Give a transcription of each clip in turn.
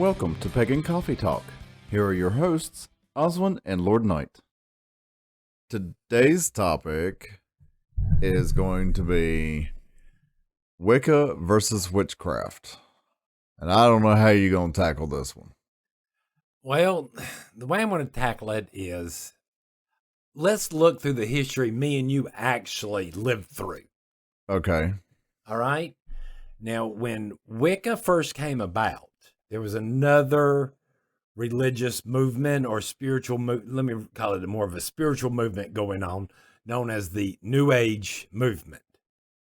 Welcome to Pagan Coffee Talk. Here are your hosts, Oswin and Lord Knight. Today's topic is going to be Wicca versus Witchcraft. And I don't know how you're going to tackle this one. Well, the way I'm going to tackle it is, let's look through the history me and you actually lived through. Okay. All right? Now, when Wicca first came about, there was another religious movement or spiritual movement, let me call it more of a spiritual movement going on, known as the New Age movement.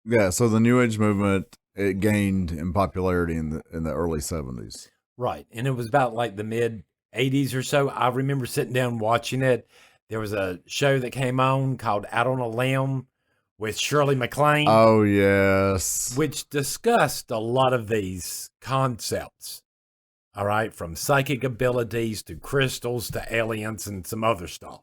Yeah, so the New Age movement, it gained in popularity in the early 70s. Right. And it was about like the mid 80s or so. I remember sitting down watching it. There was a show that came on called Out on a Limb with Shirley MacLaine. Oh, yes. Which discussed a lot of these concepts. All right. From psychic abilities to crystals to aliens and some other stuff.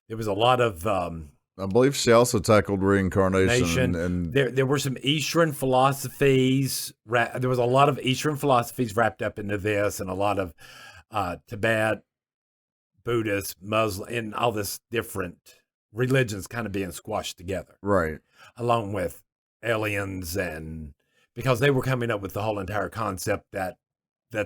There was a lot of... I believe she also tackled reincarnation. And there were some Eastern philosophies. There was a lot of Eastern philosophies wrapped up into this, and a lot of Tibet, Buddhist, Muslim, and all this different religions kind of being squashed together. Right. Along with aliens, and because they were coming up with the whole entire concept that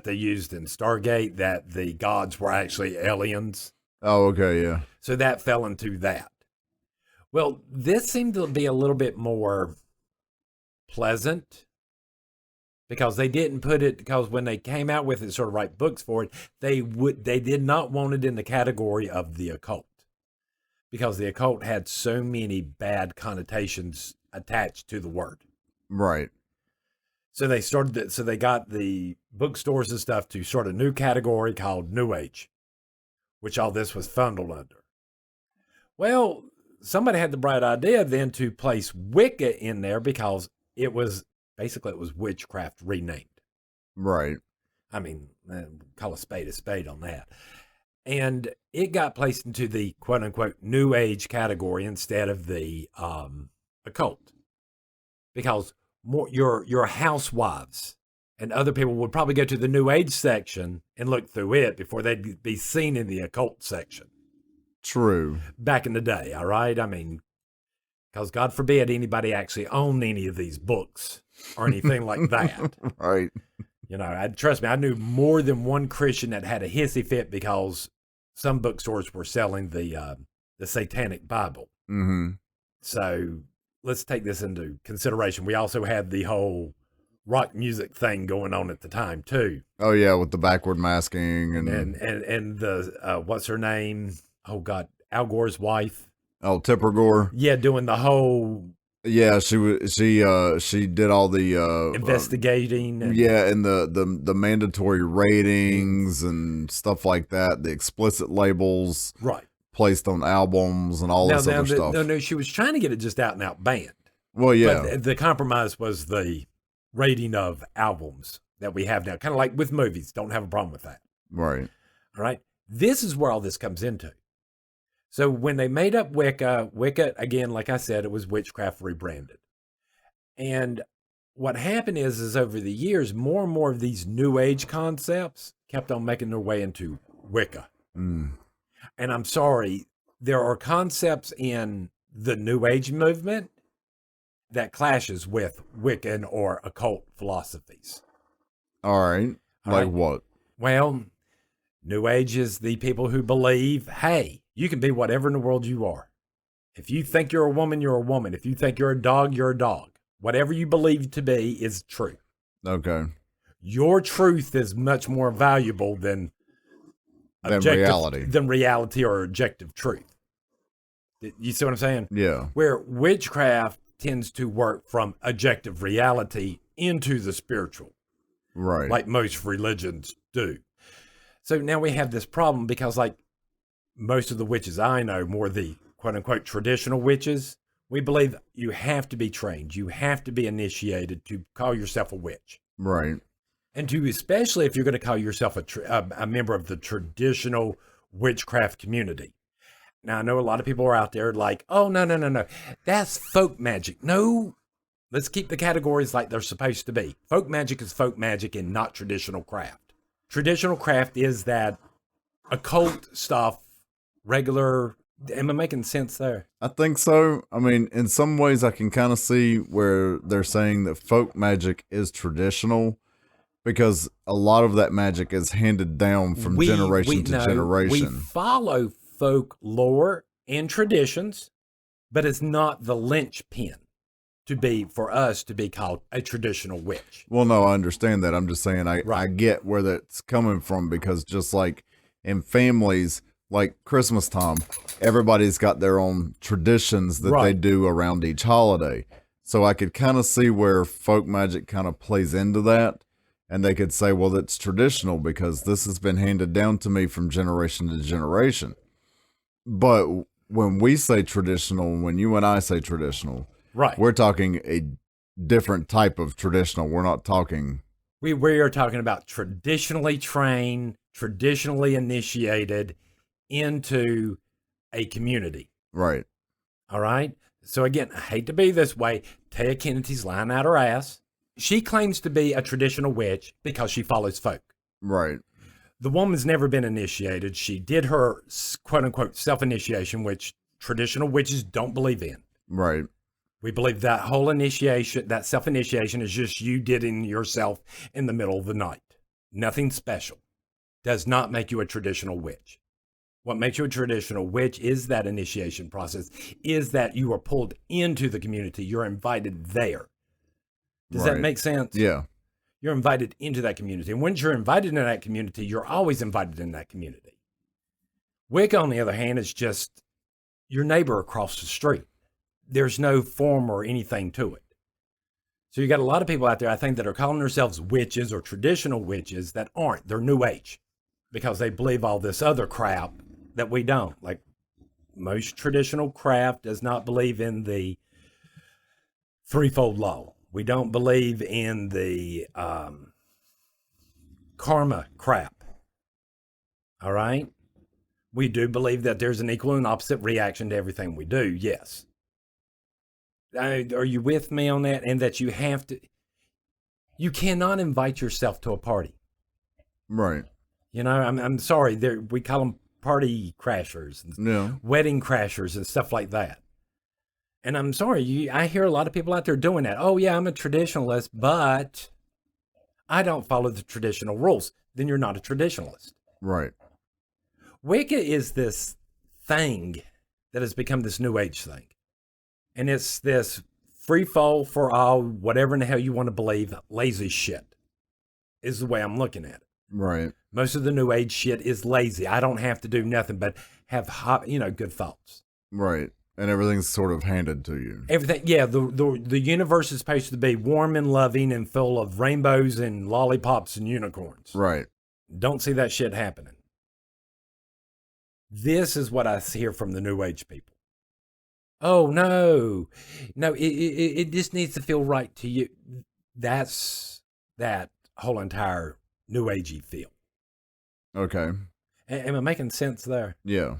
they used in Stargate, that the gods were actually aliens. Oh, okay, yeah. So that fell into that. Well, this seemed to be a little bit more pleasant because they didn't put it, because when they came out with it, sort of write books for it, they did not want it in the category of the occult, because the occult had so many bad connotations attached to the word. Right. So they got the bookstores and stuff to sort of new category called New Age, which all this was funneled under. Well, somebody had the bright idea then to place Wicca in there because it was witchcraft renamed. Right. I mean, call a spade on that. And it got placed into the quote unquote New Age category instead of the occult, because your housewives and other people would probably go to the New Age section and look through it before they'd be seen in the occult section. True. Back in the day, all right? I mean, because God forbid anybody actually owned any of these books or anything like that. Right. You know, trust me, I knew more than one Christian that had a hissy fit because some bookstores were selling the Satanic Bible. Mm-hmm. So let's take this into consideration. We also had the whole rock music thing going on at the time too. Oh yeah, with the backward masking and the what's her name? Oh God, Al Gore's wife. Oh, Tipper Gore. Yeah, doing the whole. Yeah, she did all the investigating. And the mandatory ratings and stuff like that. The explicit labels. Right. Placed on albums and all this other stuff. No, she was trying to get it just out and out banned. Well, yeah. But the compromise was the rating of albums that we have now. Kind of like with movies. Don't have a problem with that. Right. All right. This is where all this comes into. So when they made up Wicca, again, like I said, it was witchcraft rebranded. And what happened is over the years, more and more of these New Age concepts kept on making their way into Wicca. Mm. And I'm sorry, there are concepts in the New Age movement that clashes with Wiccan or occult philosophies. All right. Like what? Well, New Age is the people who believe, hey, you can be whatever in the world you are. If you think you're a woman, you're a woman. If you think you're a dog, you're a dog. Whatever you believe to be is true. Okay. Your truth is much more valuable than reality or objective truth. You see what I'm saying? Yeah. Where witchcraft tends to work from objective reality into the spiritual. Right. Like most religions do. So now we have this problem because like most of the witches I know, more the quote unquote traditional witches, we believe you have to be trained. You have to be initiated to call yourself a witch. Right. And to, especially if you're going to call yourself a member of the traditional witchcraft community. Now, I know a lot of people are out there like, oh, no. That's folk magic. No, let's keep the categories like they're supposed to be. Folk magic is folk magic and not traditional craft. Traditional craft is that occult stuff, regular. Am I making sense there? I think so. I mean, in some ways, I can kind of see where they're saying that folk magic is traditional because a lot of that magic is handed down from generation to We generation. follow folklore and traditions, but it's not the linchpin for us to be called a traditional witch. Well, no, I understand that. I'm just saying I Right. get where that's coming from because just like in families, like Christmas time, everybody's got their own traditions that they Right. do around each holiday. So I could kind of see where folk magic kind of plays into that. And they could say, well, that's traditional because this has been handed down to me from generation to generation. But when we say traditional, when you and I say traditional, Right. we're talking a different type of traditional. We're not talking. We are talking about traditionally trained, traditionally initiated into a community. Right. All right. So again, I hate to be this way. Taya Kennedy's lying out her ass. She claims to be a traditional witch because she follows folk. Right. The woman's never been initiated. She did her quote unquote self-initiation, which traditional witches don't believe in. Right. We believe that whole initiation, that self-initiation is just you getting yourself in the middle of the night. Nothing special. Does not make you a traditional witch. What makes you a traditional witch is that initiation process, is that you are pulled into the community. You're invited there. Does that Right. make sense? Yeah. You're invited into that community. And once you're invited into that community, you're always invited in that community. Wicca, on the other hand, is just your neighbor across the street. There's no form or anything to it. So you got a lot of people out there, I think, that are calling themselves witches or traditional witches that aren't. They're New Age because they believe all this other crap that we don't. Like most traditional craft does not believe in the threefold law. We don't believe in the karma crap. All right? We do believe that there's an equal and opposite reaction to everything we do, yes. Are you with me on that? And that you cannot invite yourself to a party. Right. You know, I'm sorry, we call them party crashers, and Yeah. wedding crashers and stuff like that. And I'm sorry, I hear a lot of people out there doing that. Oh yeah, I'm a traditionalist, but I don't follow the traditional rules. Then you're not a traditionalist. Right. Wicca is this thing that has become this New Age thing. And it's this free fall for all, whatever in the hell you want to believe, lazy shit is the way I'm looking at it. Right. Most of the New Age shit is lazy. I don't have to do nothing but have good thoughts. Right. And everything's sort of handed to you. Everything, yeah. The universe is supposed to be warm and loving and full of rainbows and lollipops and unicorns. Right. Don't see that shit happening. This is what I hear from the New Age people. Oh no, it just needs to feel right to you. That's that whole entire New Agey feel. Okay. Am I making sense there? Yeah.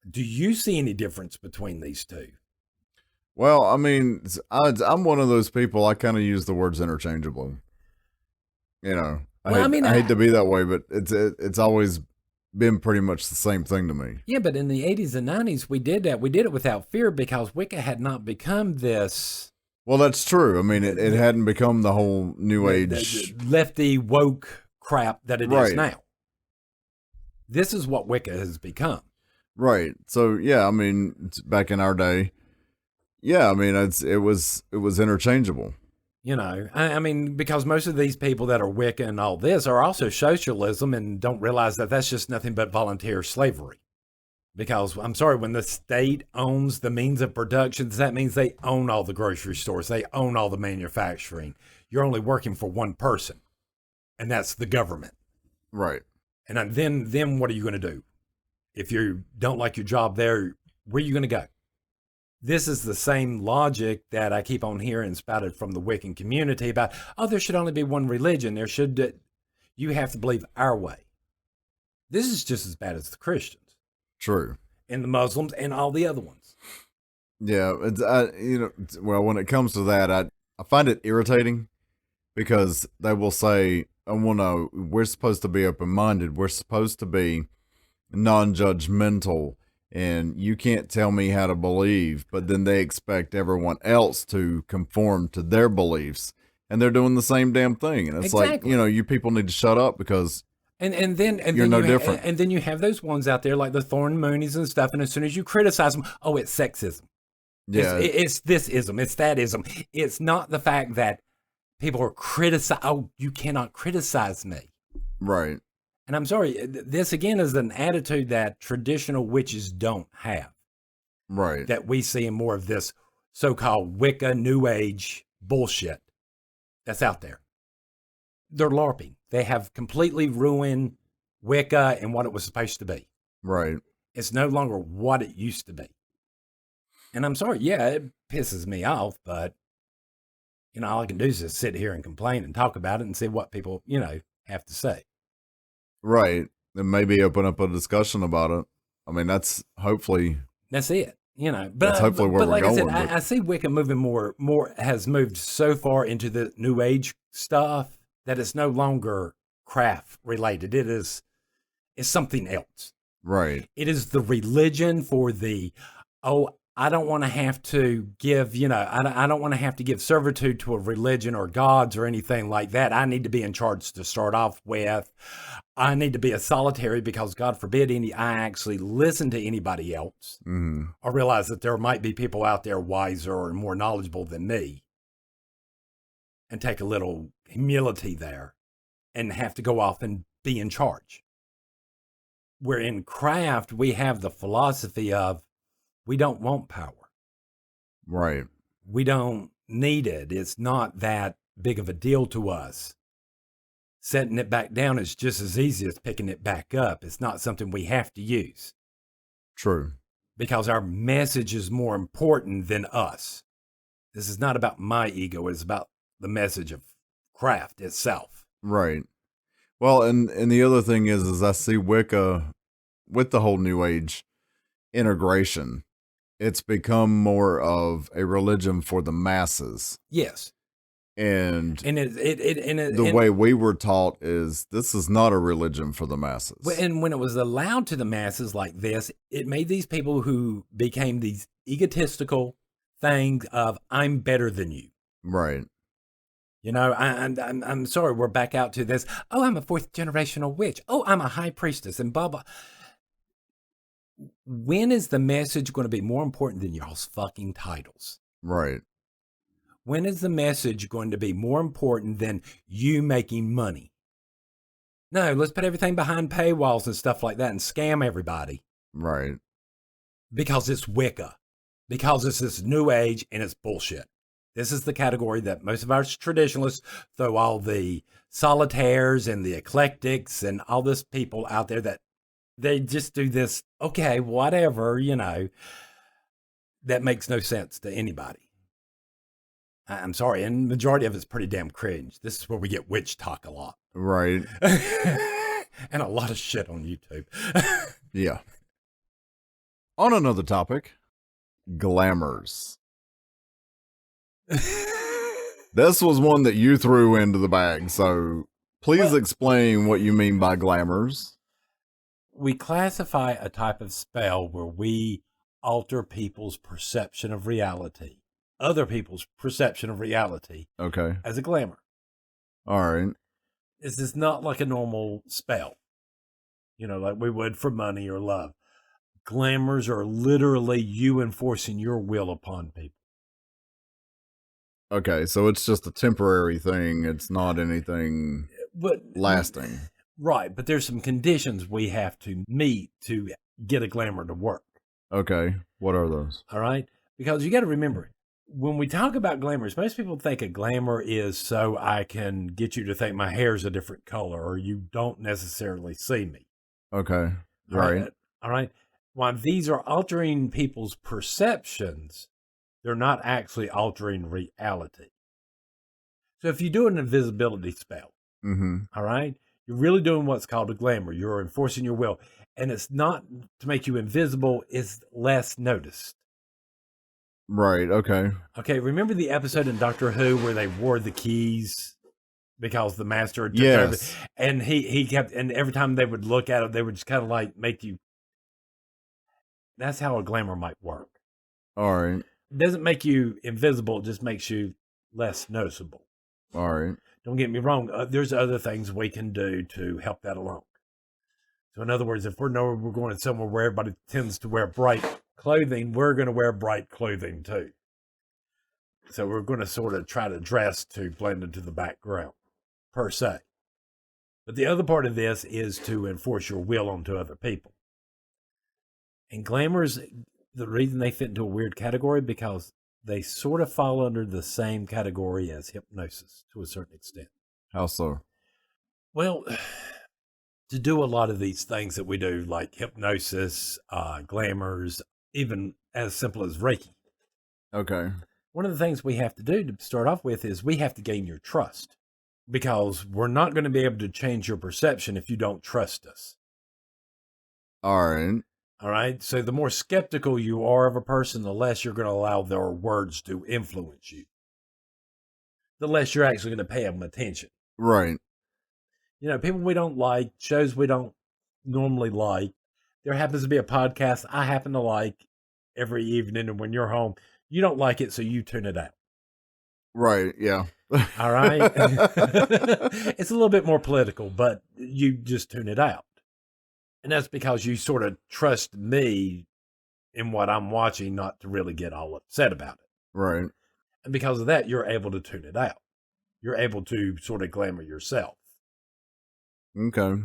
Do you see any difference between these two? Well, I mean, I'm one of those people. I kind of use the words interchangeably. You know, I hate to be that way, but it's always been pretty much the same thing to me. Yeah, but in the 80s and 90s, we did that. We did it without fear because Wicca had not become this. Well, that's true. I mean, it hadn't become the whole New Age lefty woke crap that it Right. is now. This is what Wicca has become. Right. So yeah, I mean, back in our day, yeah, I mean, it was interchangeable. You know, I mean, because most of these people that are Wicca and all this are also socialism and don't realize that that's just nothing but volunteer slavery. Because I'm sorry, when the state owns the means of production, that means they own all the grocery stores. They own all the manufacturing. You're only working for one person, and that's the government. Right. And then what are you going to do? If you don't like your job there, where are you going to go? This is the same logic that I keep on hearing spouted from the Wiccan community about, oh, there should only be one religion. You have to believe our way. This is just as bad as the Christians. True. And the Muslims and all the other ones. Yeah. Well, when it comes to that, I find it irritating because they will say, oh, well, no, we're supposed to be open-minded. We're supposed to be non-judgmental, and you can't tell me how to believe, but then they expect everyone else to conform to their beliefs, and they're doing the same damn thing. And it's Exactly. like, you people need to shut up because And you're then no you different. and then you have those ones out there like the Thorn Moonies and stuff. And as soon as you criticize them, oh, it's sexism. Yeah, It's this ism. It's that ism. It's not the fact that people are criticizing. Oh, you cannot criticize me. right, And I'm sorry. This again is an attitude that traditional witches don't have. right, That we see in more of this so-called Wicca New Age bullshit that's out there. They're LARPing. They have completely ruined Wicca and what it was supposed to be. right. It's no longer what it used to be. And I'm sorry, yeah, it pisses me off, but all I can do is just sit here and complain and talk about it and see what people, have to say. Right. And maybe open up a discussion about it. I mean, that's hopefully That's it. But that's hopefully where but we're like going. I said, I see Wicca moving more has moved so far into the New Age stuff that it's no longer craft related. It's something else. Right. It is the religion for I don't want to have to give, I don't want to have to give servitude to a religion or gods or anything like that. I need to be in charge to start off with. I need to be a solitary because God forbid I actually listen to anybody else. Mm-hmm. I realize that there might be people out there wiser or more knowledgeable than me and take a little humility there and have to go off and be in charge. Where in craft, we have the philosophy of we don't want power. Right. We don't need it. It's not that big of a deal to us. Setting it back down is just as easy as picking it back up. It's not something we have to use. True. Because our message is more important than us. This is not about my ego. It's about the message of craft itself. Right. Well, and the other thing is I see Wicca with the whole New Age integration. It's become more of a religion for the masses. Yes. And the way we were taught is this is not a religion for the masses. And when it was allowed to the masses like this, it made these people who became these egotistical things of I'm better than you. Right. I'm sorry, we're back out to this. Oh, I'm a fourth generational witch. Oh, I'm a high priestess and blah, blah. When is the message going to be more important than y'all's fucking titles? Right. When is the message going to be more important than you making money? No, let's put everything behind paywalls and stuff like that and scam everybody. Right. Because it's Wicca. Because it's this New Age and it's bullshit. This is the category that most of our traditionalists throw all the solitaires and the eclectics and all this people out there that they just do this, okay, whatever, that makes no sense to anybody. I'm sorry, and the majority of it's pretty damn cringe. This is where we get witch talk a lot. Right. And a lot of shit on YouTube. Yeah. On another topic, glamours. This was one that you threw into the bag, so please explain what you mean by glamours. We classify a type of spell where we alter people's perception of reality, other people's perception of reality, Okay. as a glamour. All right. This is not like a normal spell, like we would for money or love. Glamours are literally you enforcing your will upon people. Okay, so it's just a temporary thing. It's not anything lasting. Right, but there's some conditions we have to meet to get a glamour to work. Okay, what are those? All right, because you got to remember, when we talk about glamours, most people think a glamour is so I can get you to think my hair's a different color or you don't necessarily see me. Okay, right. All right. While these are altering people's perceptions, they're not actually altering reality. So if you do an invisibility spell, all right, you're really doing what's called a glamour. You're enforcing your will. And it's not to make you invisible, it's less noticed. Right, okay. Okay, remember the episode in Doctor Who where they wore the keys because the master took over. Yes. And he kept, and every time they would look at it, they would just kind of like make you. That's how a glamour might work. All right. It doesn't make you invisible; it just makes you less noticeable. All right. Don't get me wrong. There's other things we can do to help that along. So, in other words, if we're going somewhere where everybody tends to wear bright clothing, we're going to wear bright clothing too. So we're going to sort of try to dress to blend into the background, per se. But the other part of this is to enforce your will onto other people. And glamours, the reason they fit into a weird category, because they sort of fall under the same category as hypnosis to a certain extent. How so? Well, to do a lot of these things that we do, like hypnosis, glamours, even as simple as Reiki. Okay. One of the things we have to do to start off with is we have to gain your trust, because we're not going to be able to change your perception if you don't trust us. All right. All right. So the more skeptical you are of a person, the less you're going to allow their words to influence you. The less you're actually going to pay them attention. Right. You know, people we don't like, shows we don't normally like. There happens to be a podcast I happen to like every evening, and when you're home, you don't like it, so you tune it out. Right. Yeah. All right. It's a little bit more political, but you just tune it out. And that's because you sort of trust me in what I'm watching not to really get all upset about it. Right. And because of that, you're able to tune it out. You're able to sort of glamour yourself. Okay.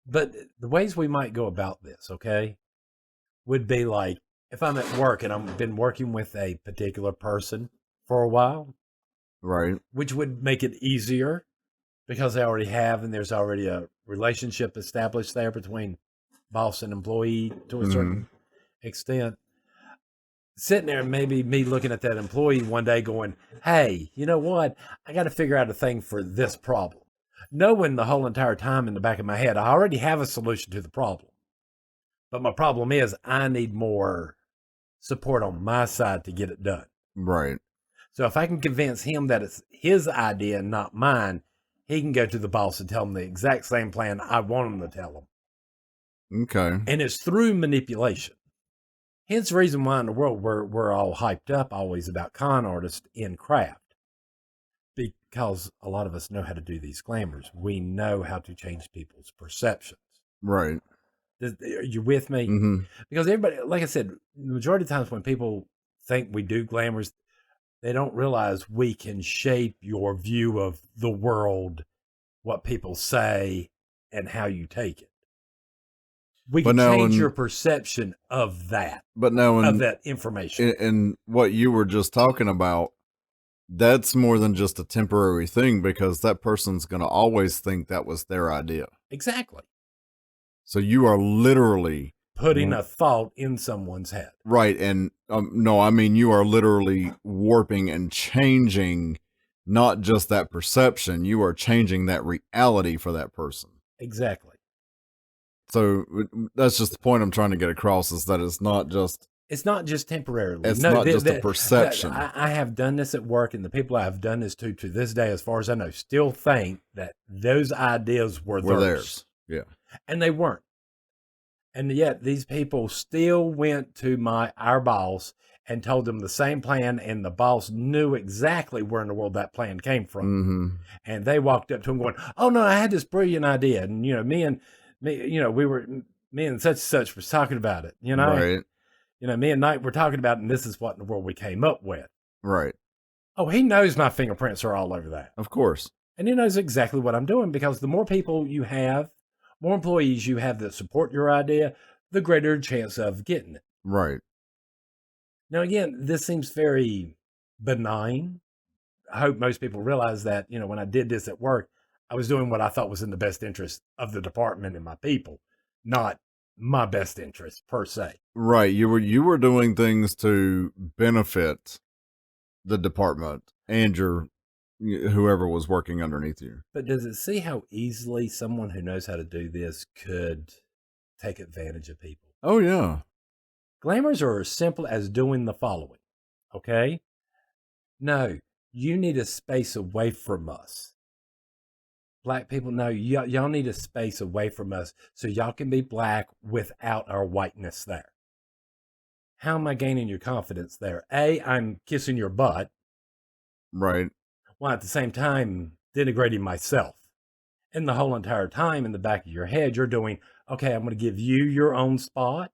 But the ways we might go about this, okay, would be like, if I'm at work and I've been working with a particular person for a while, Right. which would make it easier because I already have, and there's already a relationship established there between boss and employee to a certain extent. Sitting there, maybe me looking at that employee one day going, hey, you know what? I got to figure out a thing for this problem. Knowing the whole entire time in the back of my head, I already have a solution to the problem. But my problem is I need more support on my side to get it done. Right. So if I can convince him that it's his idea and not mine, he can go to the boss and tell him the exact same plan I want him to tell him. Okay. And it's through manipulation. Hence the reason why in the world we're all hyped up always about con artists in craft. Because a lot of us know how to do these glamours. We know how to change people's perceptions. Right. Are you with me? Mm-hmm. Because everybody, like I said, the majority of times when people think we do glamours, they don't realize we can shape your view of the world, what people say, and how you take it. We can change your perception of that. But now, of that information. And what you were just talking about, that's more than just a temporary thing, because that person's going to always think that was their idea. Exactly. So you are literally putting a thought in someone's head. Right. And no, I mean, you are literally warping and changing not just that perception, you are changing that reality for that person. Exactly. So that's just the point I'm trying to get across, is that it's not just temporarily. It's not just a perception. I have done this at work, and the people I have done this to this day, as far as I know, still think that those ideas were theirs. Yeah. And they weren't. And yet these people still went to our boss and told them the same plan, and the boss knew exactly where in the world that plan came from. Mm-hmm. And they walked up to him going, oh no, I had this brilliant idea. And, me and such and such was talking about it, Right. Me and Knight were talking about it, and this is what in the world we came up with. Right. Oh, he knows my fingerprints are all over that. Of course. And he knows exactly what I'm doing, because the more people you have, more employees you have that support your idea, the greater chance of getting it. Right. Now, again, this seems very benign. I hope most people realize that, when I did this at work, I was doing what I thought was in the best interest of the department and my people, not my best interest per se. Right. You were doing things to benefit the department and whoever was working underneath you. But does it see how easily someone who knows how to do this could take advantage of people? Oh, yeah. Glamours are as simple as doing the following, okay? No, you need a space away from us. Black people, no, y'all need a space away from us so y'all can be black without our whiteness there. How am I gaining your confidence there? A, I'm kissing your butt, Right. while at the same time denigrating myself. And the whole entire time in the back of your head, you're doing, okay, I'm going to give you your own spot,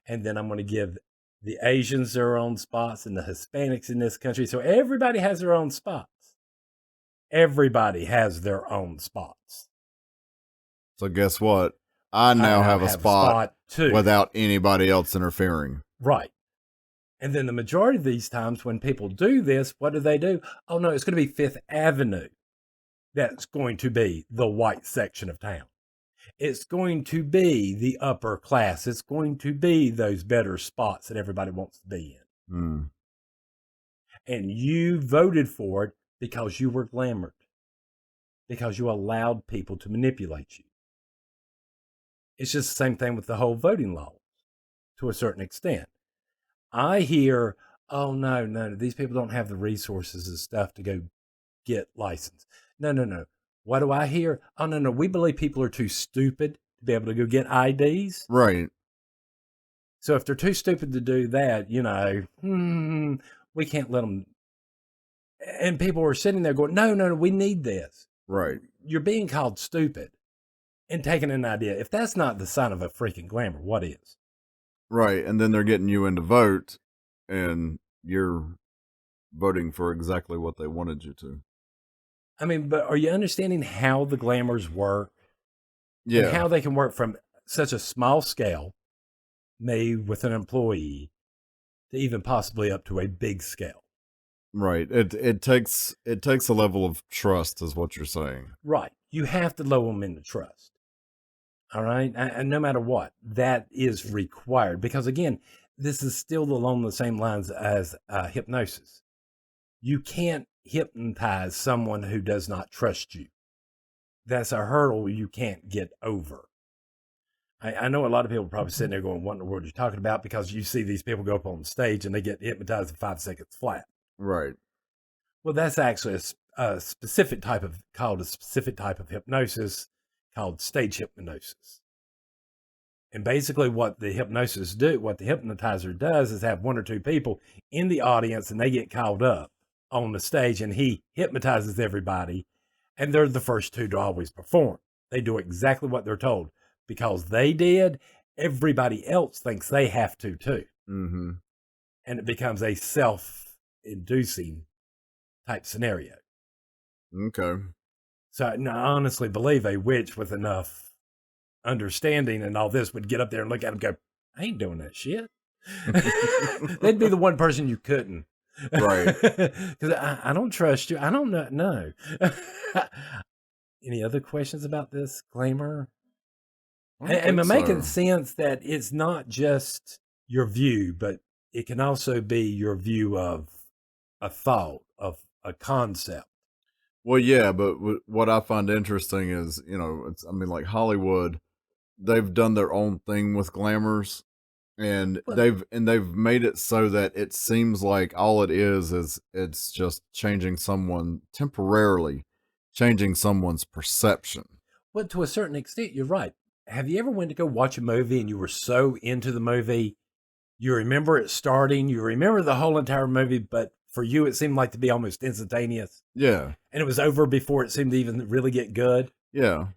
and then I'm going to give the Asians their own spots and the Hispanics in this country. So everybody has their own spots. Everybody has their own spots. So guess what? I now have a spot too, without anybody else interfering. Right. And then the majority of these times when people do this, what do? Oh, no, it's going to be Fifth Avenue. That's going to be the white section of town. It's going to be the upper class. It's going to be those better spots that everybody wants to be in. Mm. And you voted for it because you were glamored, because you allowed people to manipulate you. It's just the same thing with the whole voting law to a certain extent. I hear, oh, no, these people don't have the resources and stuff to go get licensed. No. What do I hear? Oh, no, we believe people are too stupid to be able to go get IDs. Right. So if they're too stupid to do that, we can't let them. And people are sitting there going, no, we need this. Right. You're being called stupid and taking an idea. If that's not the sign of a freaking glamour, what is? Right. And then they're getting you in to vote, and you're voting for exactly what they wanted you to. I mean, but are you understanding how the glamours work? Yeah. And how they can work from such a small scale, made with an employee, to even possibly up to a big scale. Right. It takes a level of trust, is what you're saying. Right. You have to lower them into trust. All right. And no matter what, that is required. Because again, this is still along the same lines as hypnosis. You can't hypnotize someone who does not trust you. That's a hurdle you can't get over. I know a lot of people are probably sitting there going, what in the world are you talking about? Because you see these people go up on stage and they get hypnotized in 5 seconds flat. Right. Well, that's actually a specific type of hypnosis called stage hypnosis. And basically what the hypnotizer does is have 1 or 2 people in the audience and they get called up on the stage and he hypnotizes everybody. And they're the first 2 to always perform. They do exactly what they're told because they did. Everybody else thinks they have to too. Mm-hmm. And it becomes a self-inducing type scenario. Okay. So I honestly believe a witch with enough understanding and all this would get up there and look at him and go, I ain't doing that shit. They'd be the one person you couldn't. Right. Because I don't trust you. I don't know. No. Any other questions about this glamour? Am I making sense that it's not just your view, but it can also be your view of a thought, of a concept? Well, yeah, but what I find interesting is, like Hollywood, they've done their own thing with glamours, and they've made it so that it seems like all it is it's just temporarily changing someone's perception. Well, to a certain extent, you're right. Have you ever went to go watch a movie and you were so into the movie, you remember it starting, you remember the whole entire movie, but for you, it seemed like to be almost instantaneous. Yeah. And it was over before it seemed to even really get good. Yeah.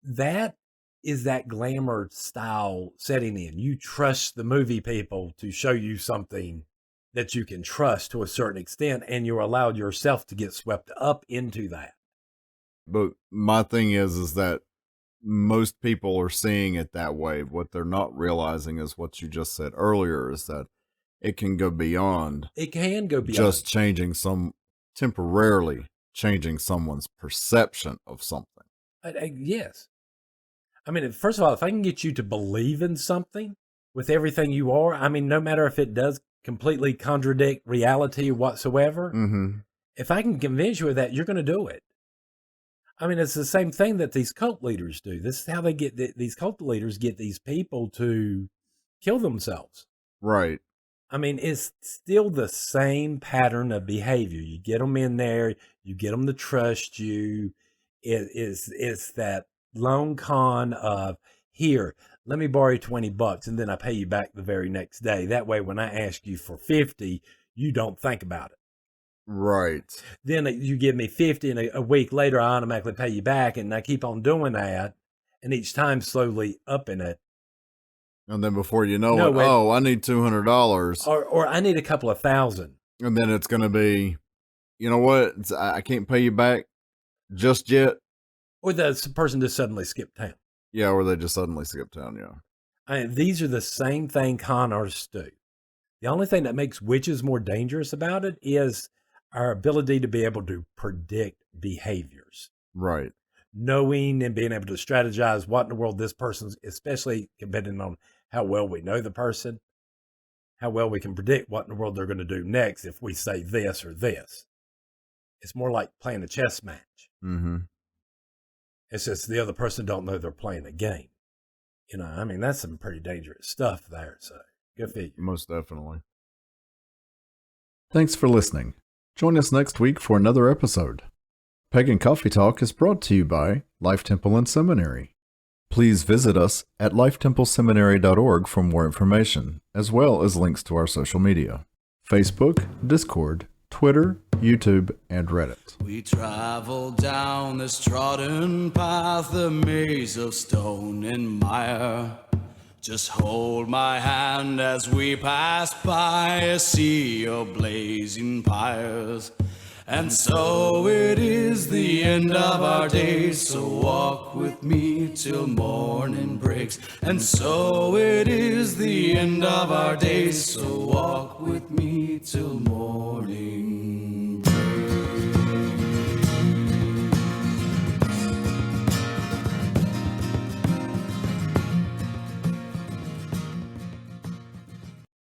That is that glamour style setting in. You trust the movie people to show you something that you can trust to a certain extent, and you're allowed yourself to get swept up into that. But my thing is that most people are seeing it that way. What they're not realizing is what you just said earlier, is that it can go beyond. It can go beyond. Just temporarily changing someone's perception of something. Yes. I mean, first of all, if I can get you to believe in something with everything you are, I mean, no matter if it does completely contradict reality whatsoever, mm-hmm. If I can convince you of that, you're going to do it. I mean, it's the same thing that these cult leaders do. This is how they get these cult leaders get these people to kill themselves. Right. I mean, it's still the same pattern of behavior. You get them in there, you get them to trust you, is that long con of, here, let me borrow you $20 and then I pay you back the very next day. That way, when I ask you for 50, you don't think about it. Right. Then you give me 50 and a week later, I automatically pay you back. And I keep on doing that. And each time slowly upping it. And then before you know it, oh, I need $200. Or I need a couple of thousand. And then it's going to be, you know what? I can't pay you back just yet. Or the person just suddenly skipped town. Yeah, or they just suddenly skip town, yeah. These are the same thing con artists do. The only thing that makes witches more dangerous about it is our ability to be able to predict behaviors. Right. Knowing and being able to strategize what in the world this person's, especially depending on how well we know the person, how well we can predict what in the world they're going to do next if we say this or this. It's more like playing a chess match. Mm-hmm. It's just the other person don't know they're playing a game. You know, I mean, that's some pretty dangerous stuff there. So good for you. Most definitely. Thanks for listening. Join us next week for another episode. Pagan Coffee Talk is brought to you by Life Temple and Seminary. Please visit us at lifetempleseminary.org for more information, as well as links to our social media: Facebook, Discord, Twitter, YouTube, and Reddit. We travel down this trodden path, a maze of stone and mire. Just hold my hand as we pass by a sea of blazing pyres. And so it is the end of our days, so walk with me till morning breaks. And so it is the end of our days, so walk with me till morning